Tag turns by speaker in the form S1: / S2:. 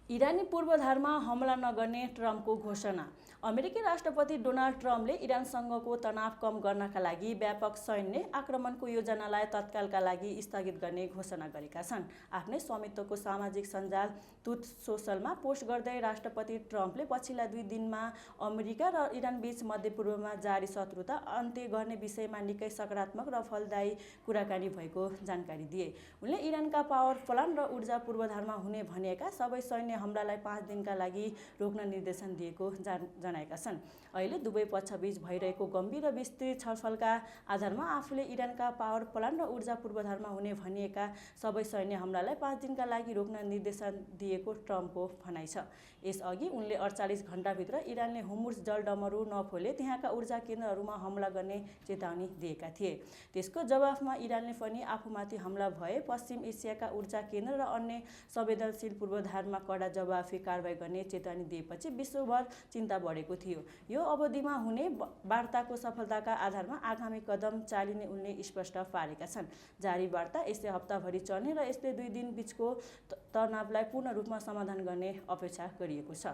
S1: इरानी पूर्वाधारमा हमला नगर्ने ट्रम्पको घोषणा। अमेरिकी राष्ट्रपति डोनाल्ड ट्रम्पले इरानसँगको तनाव कम गर्नका लागि व्यापक सैन्य आक्रमणको योजनालाई तत्कालका लागि स्थगित गर्ने घोषणा गरेका छन्। आफ्नै स्वामित्वको सामाजिक सञ्जाल ट्रुथ सोशलमा पोस्ट गर्दै राष्ट्रपति ट्रम्पले पछिल्ला 2 दिनमा अमेरिका र इरानबीच मध्यपूर्वमा जारी शत्रुता अन्त्य गर्ने विषयमा निकै सकारात्मक र फलदायी कुराकानी भएको जानकारी दिए। उनले इरानका पावर प्लान्ट र ऊर्जा पूर्वाधारमा हुने भनिएका सबै सैन्य हमलालाई 5 दिनका लागि रोक्न निर्देशन दिएको जनाएका छन्। अहिले दुवै पक्षबीच भइरहेको गम्भीर र विस्तृत छलफलका आधारमा आफूले इरानका पावर प्लान्ट र ऊर्जा पूर्वाधारमा हुने भनिएका सबै सैन्य हमलालाई 5 दिनका लागि रोक्न निर्देशन दिएको ट्रम्पको भनाइ छ। यसअघि उनले 48 घण्टाभित्र इरानले हुर्मुज जलडमरू नखोले त्यहाँका ऊर्जा केन्द्रहरूमा हमला गर्ने चेतावनी दिएका थिए। त्यसको जवाफमा इरानले पनि आफूमाथि हमला भए पश्चिम एसियाका ऊर्जा केन्द्र र अन्य संवेदनशील पूर्वाधारमा कडा जवाफी कारबाही गर्ने चेतावनी दिएपछि विश्वभर चिन्ता बढेको थियो। यो अवधिमा हुने वार्ताको सफलताका आधारमा आगामी कदम चालिने उनले स्पष्ट पारेका छन्। जारी वार्ता यस्तै हप्ताभरि चल्ने र यसले 2 दिन बीचको तनावलाई पूर्ण रूपमा समाधान गर्ने अपेक्षा गरिएको छ।